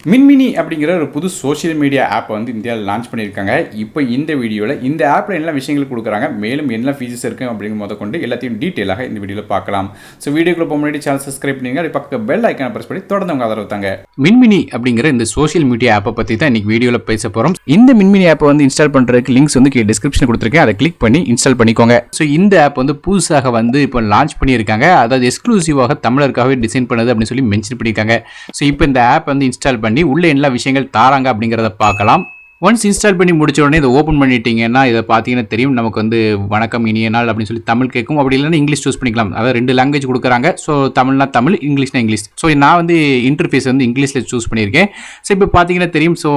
மின்மினி அப்படிங்கிற ஒரு புது சோஷியல் மீடியா ஆப்பை வந்து இந்தியாவில் லான்ச் பண்ணியிருக்காங்க. இப்போ இந்த வீடியோவில் இந்த ஆப்பில் என்ன விஷயங்கள் கொடுக்குறாங்க, மேலும் என்ன ஃபீச்சர்ஸ் இருக்குது அப்படிங்கிற கொண்டு எல்லாத்தையும் டீட்டெயிலாக இந்த வீடியோவில் பார்க்கலாம். ஸோ வீடியோக்குள்ள போக முன்னாடி சேனல் சப்ஸ்கிரைப் பண்ணிங்க, அது பக்கத்தில் பெல் ஐக்கானை ப்ரெஸ் பண்ணி தொடர்ந்து உங்கள் ஆதரவு தாங்க. மின்மினி அப்படிங்கிற இந்த சோஷியல் மீடியா ஆப்பை பற்றி தான் இன்னைக்கு வீடியோவில் பேச போகிறோம். இந்த மின்மினி ஆப்பை வந்து இன்ஸ்டால் பண்ணுறதுக்கு லிங்க்ஸ் வந்து டிஸ்கிரிப்ஷன் கொடுத்துருக்கேன், அதை கிளிக் பண்ணி இன்ஸ்டால் பண்ணிக்கோங்க. ஸோ இந்த ஆப் வந்து புதுசாக வந்து இப்போ லான்ச் பண்ணியிருக்காங்க, அதாவது எக்ஸ்க்ளூசிவாக தமிழருக்காகவே டிசைன் பண்ணது அப்படின்னு சொல்லி மென்ஷன் பண்ணியிருக்காங்க. ஸோ இப்போ இந்த ஆப் வந்து இன்ஸ்டால் பண்ணி உள்ள எல்லா விஷயங்கள் தாராங்க அப்படிங்கிறத பார்க்கலாம். ஒன்ஸ் இன்ஸ்டால் பண்ணி முடிச்ச உடனே இதை ஓப்பன் பண்ணிட்டீங்கன்னா இதை பார்த்தீங்கன்னா தெரியும், நமக்கு வந்து வணக்கம் இனிய நாள் அப்படின்னு சொல்லி தமிழ் கேட்கும். அப்படி இல்லைன்னா இங்கிலீஷ் சூஸ் பண்ணிக்கலாம். அதாவது 2 லாங்குவேஜ் கொடுக்குறாங்க. ஸோ தமிழ்னா தமிழ், இங்கிலீஷ்னா இங்கிலீஷ். ஸோ நான் வந்து இன்டர்ஃபேஸ் வந்து இங்கிலீஷில் சூஸ் பண்ணியிருக்கேன். ஸோ இப்போ பார்த்தீங்கன்னா தெரியும், ஸோ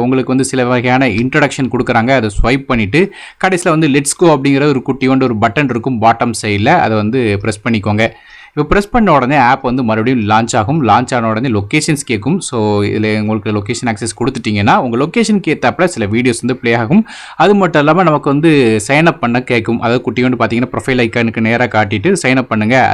உங்களுக்கு வந்து சில வகையான இன்ட்ரடக்ஷன் கொடுக்குறாங்க. அதை ஸ்வைப் பண்ணிவிட்டு கடைசியில் வந்து லெட்ஸ் கோ அப்படிங்கிற ஒரு குட்டியோண்டு ஒரு பட்டன் இருக்கும் பாட்டம் சைடில், அதை வந்து ப்ரெஸ் பண்ணிக்கோங்க. இப்போ ப்ரெஸ் பண்ண உடனே ஆப் வந்து மறுபடியும் லான்ச் ஆகும். லான்ச் ஆன உடனே லொக்கேஷன்ஸ் கேட்கும். ஸோ இதில் உங்களுக்கு லொக்கேஷன் ஆக்சஸ் கொடுத்துட்டிங்கன்னா உங்கள் லொக்கேஷனுக்கு ஏற்றாப்புல சில வீடியோஸ் வந்து ப்ளே ஆகும். அது மட்டும் இல்லாமல் நமக்கு வந்து சைன் அப் பண்ண கேட்கும். அதாவது குட்டியோண்டு பார்த்தீங்கன்னா ப்ரொஃபைல் ஐக்கானுக்கு நேராக காட்டிட்டு சைன் அப் பண்ணுங்கள்.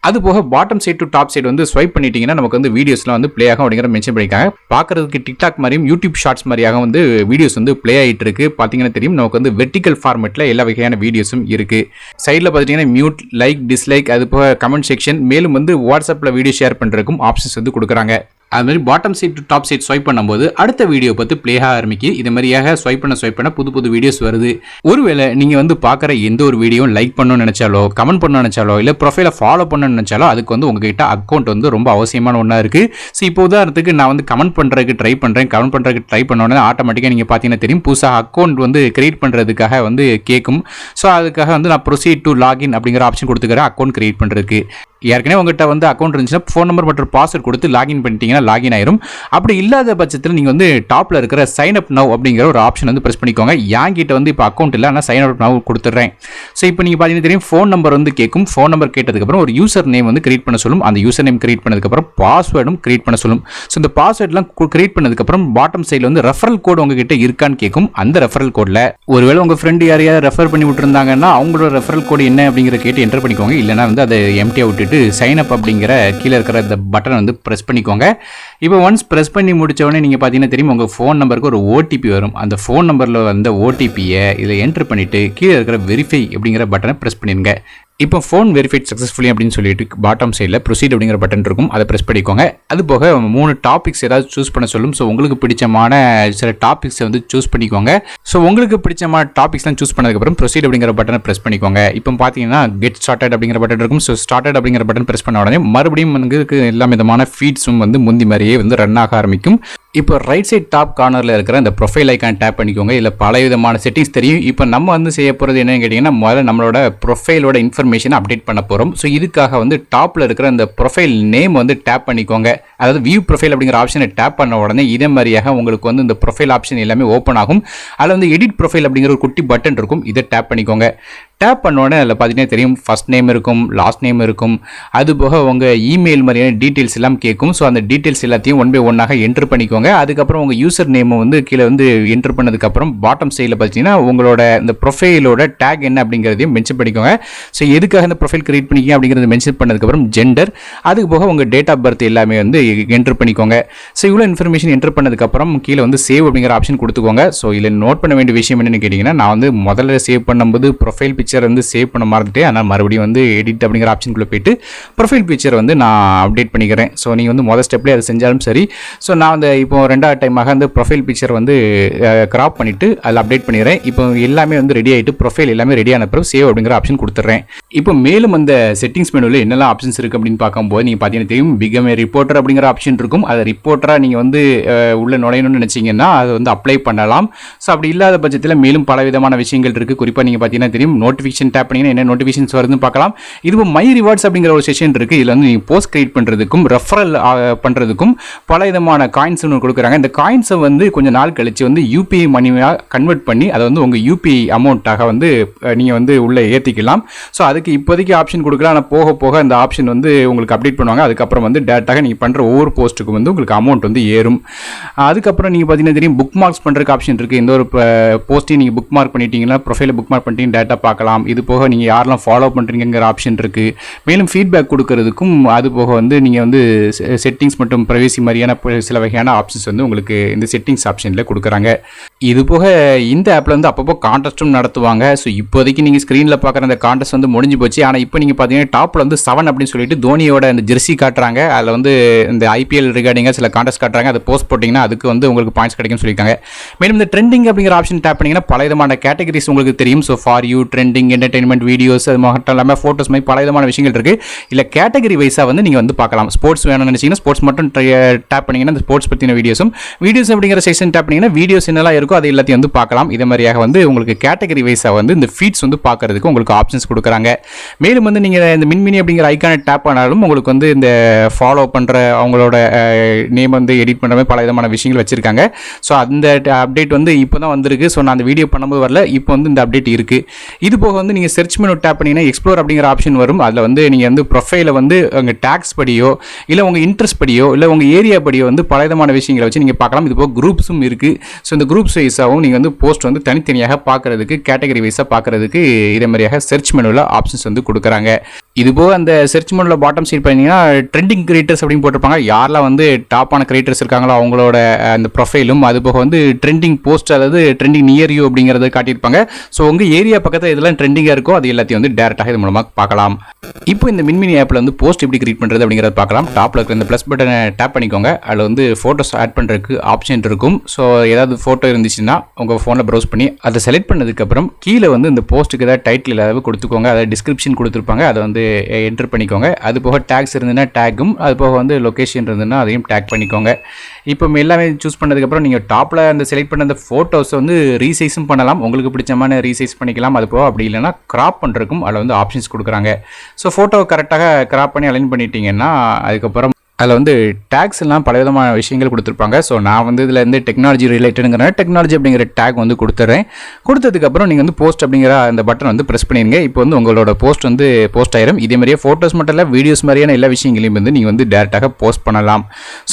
அது போக bottom side to top side வந்து ஸ்வைப் பண்ணிட்டீங்கன்னா நமக்கு வந்து வீடியோஸ்லாம் வந்து ப்ளே ஆகும் அப்படிங்கிற மென்ஷன் பண்ணியிருக்காங்க. பார்க்குறதுக்கு டிக்டாக் மாதிரியும் யூடியூப் ஷார்ட்ஸ் மாதிரியாக வந்து வீடியோஸ் வந்து ப்ளே ஆகிட்டு இருக்கு. பார்த்தீங்கன்னா தெரியும், நமக்கு வந்து வெர்டிக்கல் ஃபார்மேட்டில் எல்லா வகையான வீடியோஸும் இருக்குது. சைடில் பார்த்துட்டிங்கன்னா மியூட், லைக், டிஸ்லைக், அது போக கமெண்ட் செக்ஷன், மேலும் வந்து வாட்ஸ்அப்பில் வீடியோ ஷேர் பண்ணுறதுக்கும் ஆப்ஷன்ஸ் வந்து கொடுக்குறாங்க. அது மாதிரி bottom side to top side swipe பண்ணும்போது அடுத்த வீடியோ பார்த்து ப்ளே ஆரம்பிக்கு. இது மாதிரியாக ஸ்வைப் பண்ண புது வீடியோஸ் வருது. ஒருவேளை நீங்கள் வந்து பார்க்குற எந்த ஒரு வீடியோ லைக் பண்ணணும்னு நினச்சாலோ, கமெண்ட் பண்ணணும்னு நினச்சாலோ, இல்லை ப்ரொஃபைலை ஃபாலோ பண்ணணும்னு நினச்சாலோ அதுக்கு வந்து உங்ககிட்ட அக்கௌண்ட் வந்து ரொம்ப அவசியமான ஒன்றா இருக்குது. ஸோ இப்போ உதாரணத்துக்கு நான் வந்து கமெண்ட் பண்ணுறதுக்கு ட்ரை பண்ணோன்னே ஆட்டோமேட்டிக்காக நீங்கள் பார்த்தீங்கன்னா தெரியும், புதுசாக அக்கௌண்ட் வந்து கிரியேட் பண்ணுறதுக்காக வந்து கேட்கும். ஸோ அதுக்காக வந்து நான் ப்ரொசீட் டு லாகின் அப்படிங்கிற ஆப்ஷன் கொடுத்துக்கிறேன் அக்கௌண்ட் கிரியேட் பண்ணுறதுக்கு. ஏற்கனவே உங்கள்கிட்ட வந்து அக்கௌண்ட் இருந்துச்சுன்னா ஃபோன் நம்பர் மற்றும் பாஸ்வேர்ட் கொடுத்து லாகின் பண்ணிட்டீங்கன்னா லாகின் ஆயிரும். அப்படி இல்லாத பட்சத்தில் நீங்கள் வந்து டாப்பில் இருக்கிற சைன் அப் நவ் அப்படிங்கிற ஒரு ஆப்ஷன் வந்து ப்ரெஸ் பண்ணிக்கோங்க. என்கிட்ட வந்து இப்போ அக்கௌண்ட் இல்லை, ஆனால் சைன் அப் நவ் கொடுத்துட்றேன். ஸோ இப்போ நீங்கள் பார்த்தீங்கன்னா தெரியும், ஃபோன் நம்பர் வந்து கேட்கும். ஃபோன் நம்பர் கேட்டதுக்கப்புறம் ஒரு யூசர் நேம் வந்து கிரியேட் பண்ண சொல்லும். அந்த யூசர் நேம் கிரியேட் பண்ணதுக்கப்புறம் பாஸ்வேர்டும் கிரியேட் பண்ண சொல்லும். ஸோ இந்த பாஸ்வேர்ட்லாம் கிரியேட் பண்ணதுக்கப்புறம் பாட்டம் சைடில் வந்து ரெஃபரல் கோட் உங்ககிட்ட இருக்கான்னு கேட்கும். அந்த ரெஃபரல் கோடில் ஒருவேளை உங்கள் ஃப்ரெண்டு யாரையாவது ரெஃபர் பண்ணி விட்டுருந்தாங்கன்னா அவங்களோட ரெஃபரல் கோடு என்ன அப்படிங்கிற கேட்டு என்டர் பண்ணிக்கோங்க. இல்லைனா வந்து அதை எம்டியாக விட்டுட்டு சைன் அப் அப்படிங்கிற கீழே இருக்கிற இந்த பட்டன் வந்து ப்ரெஸ் பண்ணிக்கோங்க. இப்போ ஒன்ஸ் ப்ரெஸ் பண்ணி முடிச்சவொடனே நீங்கள் பார்த்தீங்கன்னா தெரியும், உங்கள் ஃபோன் நம்பருக்கு ஒரு ஓடிபி வரும். அந்த ஃபோன் நம்பரில் வந்த ஓடிபியை இதில் என்டர் பண்ணிவிட்டு கீழே இருக்கிற வெரிஃபை அப்படிங்கிற பட்டனை ப்ரெஸ் பண்ணிடுங்க. இப்போ ஃபோன் வெரிஃபைட் சக்ஸஸ்ஃபுல்லி அப்படின்னு சொல்லிட்டு பாட்டம் சைடில் ப்ரொசீட் அப்படிங்கிற பட்டன் இருக்கும், அதை ப்ரெஸ் பண்ணிக்கோங்க. அது போக 3 டாபிக்ஸ் ஏதாவது சூஸ் பண்ண சொல்லும். ஸோ உங்களுக்கு பிடிச்சமான சில டாபிக்ஸை வந்து சூஸ் பண்ணிக்கோங்க. ஸோ உங்களுக்கு பிடிச்சமான டாபிக்ஸ்லாம் சூஸ் பண்ணதுக்கப்புறம் ப்ரொசீட் அப்படிங்கிற பட்டனை ப்ரெஸ் பண்ணிக்கோங்க. இப்போ பார்த்தீங்கன்னா கெட் ஸ்டார்டட் அப்படிங்கிற பட்டன் இருக்கும். ஸோ ஸ்டார்டட் அப்படிங்கிற பட்டன் ப்ரெஸ் பண்ண உடனே மறுபடியும் உங்களுக்கு எல்லா விதமான ஃபீட்ஸும் வந்து முந்தி மாதிரியே வந்து ரன் ஆக ஆரம்பிக்கும். இப்போ ரைட் சைட் டாப் கார்னரில் இருக்கிற இந்த ப்ரொஃபைல் ஐக்கான் டேப் பண்ணிக்கோங்க. இதில் பல விதமான செட்டிங்ஸ் தெரியும். இப்போ நம்ம வந்து செய்ய போகிறது என்னன்னு கேட்டிங்கன்னா, முதல்ல நம்மளோட ப்ரொஃபைலோட இன்ஃபர்மேஷனை அப்டேட் பண்ண போகிறோம். ஸோ இதுக்காக வந்து டாப்பில் இருக்கிற இந்த ப்ரொஃபைல் நேம் வந்து டேப் பண்ணிக்கோங்க. அதாவது வியூ ப்ரொஃபைல் அப்படிங்கிற ஆப்ஷனை டேப் பண்ண உடனே இதே மாதிரியாக உங்களுக்கு வந்து இந்த ப்ரொஃபைல் ஆப்ஷன் எல்லாமே ஓப்பன் ஆகும். அதில் வந்து எடிட் ப்ரொஃபைல் அப்படிங்கிற ஒரு குட்டி பட்டன் இருக்கும், இதை டேப் பண்ணிக்கோங்க. டேப் பண்ணோடனே அதில் பார்த்தீங்கன்னா தெரியும், ஃபர்ஸ்ட் நேம் இருக்கும், லாஸ்ட் நேம் இருக்கும். அது போக உங்கள் இமெயில் மாதிரியான டீட்டெயில்ஸ் எல்லாம் கேட்கும். ஸோ அந்த டீட்டெயில்ஸ் எல்லாத்தையும் ஒன் பை ஒன்னாக என்ட்ரு பண்ணிக்கோங்க. அதுக்கப்புறம் உங்கள் யூசர் நேமை வந்து கீழே வந்து என்ட்ரு பண்ணதுக்கப்புறம் பாட்டம் சைடில் பார்த்தீங்கன்னா உங்களோட இந்த ப்ரொஃபைலோட டேக் என்ன அப்படிங்கிறதையும் மென்ஷன் பண்ணிக்கோங்க. ஸோ எதுக்காக இந்த ப்ரொஃபைல் கிரியேட் பண்ணிக்கிங்க அப்படிங்கிறத மென்ஷன் பண்ணதுக்கப்புறம் ஜெண்டர், அதுக்கு போக உங்கள் டேட் ஆஃப் பர்த் எல்லாமே வந்து என்ட்ரு பண்ணிக்கோங்க. ஸோ இவ்வளோ இன்ஃபர்மேஷன் என்ட்ரு பண்ணதுக்கப்புறம் கீழே வந்து சேவ் அப்படிங்கிற ஆப்ஷன் கொடுத்துக்கோங்க. ஸோ இதில் நோட் பண்ண வேண்டிய விஷயம் என்னென்னு கேட்டிங்கன்னா, நான் வந்து முதல்ல சேவ் பண்ணும்போது ப்ரொஃபைல் பிக்சர் வந்து சேவ் பண்ண மறந்துட்டேன். ஆனால் மறுபடியும் வந்து எடிட் அப்படிங்கிற ஆப்ஷனுக்குள்ளே போயிட்டு ப்ரொஃபைல் பிக்சர் வந்து நான் அப்டேட் பண்ணிக்கிறேன். ஸோ நீங்கள் வந்து முதல் ஸ்டெப்லேயே அதை செஞ்சாலும் சரி. ஸோ நான் வந்து இப்போ 2வது டைமாக அந்த ப்ரொஃபைல் பிக்சர் வந்து கிராப் பண்ணிவிட்டு அதில் அப்டேட் பண்ணிடுறேன். இப்போ எல்லாமே வந்து ரெடி ஆகிட்டு ப்ரொஃபைல் எல்லாமே ரெடியான பிறகு சேவ் அப்படிங்கிற ஆப்ஷன் கொடுத்துட்றேன். இப்போ மேலும் அந்த செட்டிங்ஸ் மெனுவில் என்னெல்லாம் ஆப்ஷன்ஸ் இருக்குது அப்படின்னு பார்க்கும்போது நீங்கள் பார்த்தீங்கன்னா தெரியும், பிகம் ஏ ரிப்போர்ட்டர் அப்படிங்கிற ஆப்ஷன் இருக்கும். அதை ரிப்போர்ட்டராக நீங்கள் வந்து உள்ள நுழையணும்னு நினச்சிங்கன்னா அதை வந்து அப்ளை பண்ணலாம். ஸோ அப்படி இல்லாத பட்சத்தில் மேலும் பல விதமான விஷயங்கள் இருக்குது. குறிப்பாக நீங்கள் பார்த்தீங்கன்னா தெரியும், நோட்டிஃபிகேஷன் டேப் பண்ணிங்கன்னா என்ன நோட்டிஃபிகேஷன்ஸ் வருதுன்னு பார்க்கலாம். இதுவும் மை ரிவார்ட்ஸ் அப்படிங்கிற ஒரு செஷன் இருக்குது. இதில் வந்து நீங்கள் போஸ்ட் கிரியேட் பண்ணுறதுக்கும் ரெஃபரல் பண்ணுறதுக்கும் பல விதமான காயின்ஸ் ஒன்று கொடுக்குறாங்க. இந்த காயின்ஸை வந்து கொஞ்சம் நாள் கழிச்சு வந்து யூபிஐ மணியாக கன்வெர்ட் பண்ணி அதை வந்து உங்கள் யூபிஐ அமௌண்ட்டாக வந்து நீங்கள் வந்து உள்ளே ஏற்றிக்கலாம். ஸோ அதுக்கு இப்போதைக்கு ஆப்ஷன் கொடுக்கலாம். ஆனால் போக போக அந்த ஆப்ஷன் வந்து உங்களுக்கு அப்டேட் பண்ணுவாங்க. அதுக்கப்புறம் வந்து டேரெக்டாக நீங்கள் பண்ணுற ஒவ்வொரு போஸ்ட்டுக்கும் வந்து உங்களுக்கு அமௌண்ட் வந்து ஏறும். அதுக்கப்புறம் நீங்கள் பார்த்தீங்கன்னா தெரியும், புக் மார்க்ஸ் பண்ணுறதுக்கு ஆப்ஷன் இருக்குது. இந்த ஒரு போஸ்ட்டையும் நீங்கள் புக் மார்க் பண்ணிட்டீங்கன்னா ப்ரொஃபைலை புக் மார்க் பண்ணிட்டீங்க டேட்டா பார்க்கலாம். பார்க்கலாம். இது போக நீங்கள் யாரெல்லாம் ஃபாலோ பண்ணுறீங்கிற ஆப்ஷன் இருக்குது. மேலும் ஃபீட்பேக் கொடுக்கறதுக்கும் அது போக வந்து நீங்கள் வந்து செட்டிங்ஸ் மற்றும் ப்ரைவசி மாதிரியான சில வகையான ஆப்ஷன்ஸ் வந்து உங்களுக்கு இந்த செட்டிங்ஸ் ஆப்ஷனில் கொடுக்குறாங்க. இது போக இந்த ஆப்பில் வந்து அப்பப்போ கான்டெஸ்ட்டும் நடத்துவாங்க. ஸோ இப்போதைக்கு நீங்கள் ஸ்க்ரீனில் பார்க்குற அந்த கான்டெஸ்ட் வந்து முடிஞ்சு போச்சு. ஆனால் இப்போ நீங்கள் பார்த்தீங்கன்னா டாப்பில் வந்து 7 அப்படின்னு சொல்லிட்டு தோனியோட அந்த ஜெர்சி காட்டுறாங்க. அதில் வந்து இந்த ஐபிஎல் ரிகார்டிங்காக சில கான்டெஸ்ட் காட்டுறாங்க. அதை போஸ்ட் போட்டிங்கன்னா அதுக்கு வந்து உங்களுக்கு பாயிண்ட்ஸ் கிடைக்கும்னு சொல்லியிருக்காங்க. மேலும் இந்த ட்ரெண்டிங் அப்படிங்கிற ஆப்ஷன் டேப் பண்ணிங்கன்னா பல விதமான கேட்டகரிஸ் உங்களுக்கு தெரியும். So for you, trending, entertainment, videos, அது மட்டும் இல்லாமல் ஃபோட்டோஸ் மாதிரி பல விதமான விஷயங்கள் இருக்குது. இல்லை கேட்டகரி வைஸாக வந்து நீங்கள் வந்து பார்க்கலாம். ஸ்போர்ட்ஸ் வேணும்னு நினச்சிங்கன்னா ஸ்போர்ட்ஸ் மட்டும் டேப் பண்ணிங்கன்னா இந்த ஸ்போர்ட்ஸ் பற்றின வீடியோஸ் அப்படிங்கிற செக்ஷன் டேப் பண்ணிங்கன்னா வீடியோஸ் என்னெல்லாம் இருக்கோ அது எல்லாத்தையும் வந்து பார்க்கலாம். இதே மாதிரியாக வந்து உங்களுக்கு கேட்டகரி வைஸாக வந்து இந்த ஃபீட்ஸ் வந்து பார்க்கறதுக்கு உங்களுக்கு ஆப்ஷன்ஸ் கொடுக்குறாங்க. மேலும் வந்து நீங்கள் இந்த மின்மினி அப்படிங்கிற ஐக்கானை டேப் பண்ணாலும் உங்களுக்கு வந்து இந்த ஃபாலோ பண்ணுற அவங்களோட நேம் வந்து எடிட் பண்ணுற மாதிரி பல விதமான விஷயங்கள் வச்சுருக்காங்க. ஸோ அந்த அப்டேட் வந்து இப்போ தான் வந்திருக்கு. ஸோ நான் அந்த வீடியோ பண்ணும்போது வரல, இப்போ வந்து இந்த அப்டேட் இருக்குது. இது போக வந்து நீங்கள் சர்ச் மெனு டேப் பண்ணிங்கன்னா எக்ஸ்ப்ளோர் அப்படிங்கிற ஆப்ஷன் வரும். அதில் வந்து நீங்கள் வந்து ப்ரொஃபைலை வந்து உங்கள் டேக்ஸ் படியோ இல்லை உங்கள் இன்ட்ரெஸ்ட் படியோ இல்லை உங்கள் ஏரியா படியோ வந்து பல விதமான விஷயங்களை வச்சு நீங்கள் பார்க்கலாம். இது போக குரூப்ஸும் இருக்குது. ஸோ இந்த குரூப்ஸ் வைஸாகவும் நீங்கள் வந்து போஸ்ட் வந்து தனித்தனியாக பார்க்குறதுக்கு, கேட்டகரி வைஸாக பார்க்குறதுக்கு இதே மாதிரியாக சர்ச் மெனுவில் ஆப்ஷன்ஸ் வந்து கொடுக்குறாங்க. இது போக அந்த சர்ச் மெனுவில் பாட்டம் சைட் பண்ணிங்கன்னா ட்ரெண்டிங் கிரியேட்டர்ஸ் அப்படின்னு போட்டிருப்பாங்க. யாரெல்லாம் வந்து டாப்பான கிரியேட்டர்ஸ் இருக்காங்களோ அவங்களோட அந்த ப்ரொஃபைலும், அது போக வந்து ட்ரெண்டிங் போஸ்ட் அதாவது ட்ரெண்டிங் நியர் யூ அப்படிங்கிறத காட்டியிருப்பாங்க. ஸோ உங்கள் ஏரியா பக்கத்தில் இதெல்லாம் ட்ரெண்டிங்காக இருக்கோ அது எல்லாத்தையும் வந்து டேரெக்டாக இது மூலமாக பார்க்கலாம். இப்போ இந்த மின்மினி ஆப்பில் வந்து போஸ்ட் எப்படி கிரியேட் பண்ணுறது அப்படிங்கிறத பார்க்கலாம். டாப்பில் இருக்கிற இந்த ப்ளஸ் பட்டனை டேப் பண்ணிக்கோங்க. அதில் வந்து ஃபோட்டோஸ் ஆட் பண்ணுறதுக்கு ஆப்ஷன் இருக்கும். ஸோ ஏதாவது ஃபோட்டோ இருந்துச்சுன்னா உங்கள் ஃபோனில் ப்ரௌஸ் பண்ணி அதை செலக்ட் பண்ணதுக்கப்புறம் கீழே வந்து இந்த போஸ்ட்டுக்கு ஏதாவது டைட்டில் ஏதாவது கொடுத்துக்கோங்க. அதாவது டிஸ்கிரிப்ஷன் கொடுத்துருப்பாங்க, அதை வந்து என்டர் பண்ணிக்கோங்க. அது போக டேக்ஸ் இருந்ததுன்னா டேக்கும், அது போக வந்து லொக்கேஷன் இருந்ததுன்னா அதையும் டேக் பண்ணிக்கோங்க. இப்போ எல்லாமே சூஸ் பண்ணதுக்கப்புறம் நீங்கள் டாப்பில் அந்த செலக்ட் பண்ண அந்த ஃபோட்டோஸை வந்து ரீசைஸும் பண்ணலாம். உங்களுக்கு பிடிச்சமான ரீசைஸ் பண்ணிக்கலாம். அது போக அப்படி இல்லைன்னா கிராப் பண்ணுறதுக்கும் அதில் வந்து ஆப்ஷன்ஸ் கொடுக்குறாங்க. ஸோ ஃபோட்டோவை கரெக்டாக கிராப் பண்ணி அலைன் பண்ணிட்டீங்கன்னா அதுக்கப்புறம் அதில் வந்து டேக்ஸ் எல்லாம் பல விதமான விஷயங்கள் கொடுத்துருப்பாங்க. ஸோ நான் வந்து இதில் இருந்து டெக்னாலஜி ரிலேட்டடுங்கிற டெக்னாலஜி அப்படிங்கிற டேக் வந்து கொடுத்துட்றேன். கொடுத்ததுக்கப்புறம் நீங்கள் வந்து போஸ்ட் அப்படிங்கிற அந்த பட்டன் வந்து ப்ரெஸ் பண்ணிடுங்க. இப்போ வந்து உங்களோட போஸ்ட் வந்து போஸ்ட் ஆயிரும். இதே மாதிரியே ஃபோட்டோஸ் மட்டும் இல்லை, வீடியோஸ் மாதிரியான எல்லா விஷயங்களையும் வந்து நீங்கள் வந்து டேரெக்டாக போஸ்ட் பண்ணலாம்.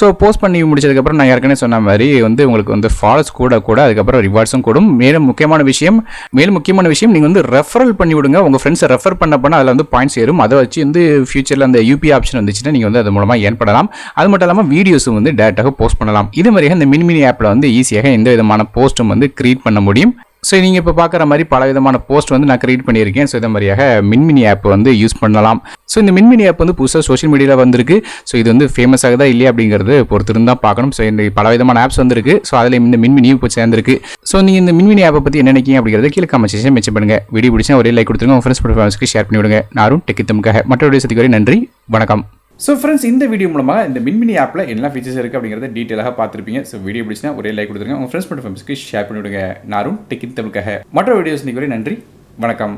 ஸோ போஸ்ட் பண்ணி முடிச்சதுக்கப்புறம் நான் ஏற்கனவே சொன்ன மாதிரி வந்து உங்களுக்கு வந்து ஃபாலோஸ் கூட அதுக்கப்புறம் ரிவார்ட்ஸும் கூடும். மேலும் முக்கியமான விஷயம் நீங்கள் வந்து ரெஃபரல் பண்ணி விடுங்க. உங்கள் ஃப்ரெண்ட்ஸை ரெஃபர் பண்ண அதில் வந்து பாயிண்ட்ஸ் ஏறும். அதை வச்சு வந்து ஃபியூச்சரில் அந்த யூபி ஆப்ஷன் வந்துச்சுன்னா நீங்கள் வந்து அது மூலமாக ஏன் அது மட்டும் இல்லாமல் வீடியோஸும் வந்து டேரெக்டாக போஸ்ட் பண்ணலாம். இது மாதிரியாக இந்த மின்மினி ஆப்பில் வந்து ஈஸியாக எந்த விதமான போஸ்ட்டும் வந்து கிரியேட் பண்ண முடியும். ஸோ நீங்கள் இப்போ பார்க்குற மாதிரி பல விதமான போஸ்ட் வந்து நான் கிரியேட் பண்ணியிருக்கேன். ஸோ இந்த மாதிரியாக மின்மினி ஆப் வந்து யூஸ் பண்ணலாம். ஸோ இந்த மின்மினி ஆப் வந்து புதுசாக சோஷியல் மீடியாவில் வந்திருக்கு. ஸோ இது வந்து ஃபேமஸ் ஆகுதா இல்லையா அப்படிங்கிறது பொறுத்து இருந்தால் பார்க்கணும். ஸோ இந்த பல விதமான ஆப்ஸ் வந்துருக்கு. ஸோ அதில் இந்த மின்மினியும் இப்போ சேர்ந்துருக்கு. ஸோ நீங்கள் இந்த மின்மினி ஆப்பை பற்றி என்ன நினைக்கிங்க அப்படிங்கிறத கீழே கமெண்ட் செக்ஷன் மென்ஷன் பண்ணுங்கள். வீடியோ பிடிச்சா ஒரே லைக் கொடுத்துருங்க. உங்கள் ஃப்ரெண்ட்ஸ் ஃப்ரெண்ட்ஸ்க்கு ஷேர் பண்ணி விடுங்க. நானும் டெக்கித்தமுக்காக மற்ற வீடியோ சந்திக்க வரை நன்றி, வணக்கம். ஸோ ஃப்ரெண்ட்ஸ், இந்த வீடியோ மூலமாக இந்த மின்மினி ஆப்பில் என்ன ஃபீச்சர்ஸ் இருக்குது அப்படிங்கிறத டீட்டெயிலாக பார்த்துருப்பீங்க. ஸோ வீடியோ பிடிச்சினா ஒரே லைக் கொடுத்துருங்க. உங்கள் ஃப்ரெண்ட்ஸ் மற்றும் ஃபேமிலிக்கு ஷேர் பண்ணிவிடுங்க. நானும் டெக்கித்தமுக்காக மற்ற வீடியோஸ் சந்திக்க வரை நன்றி, வணக்கம்.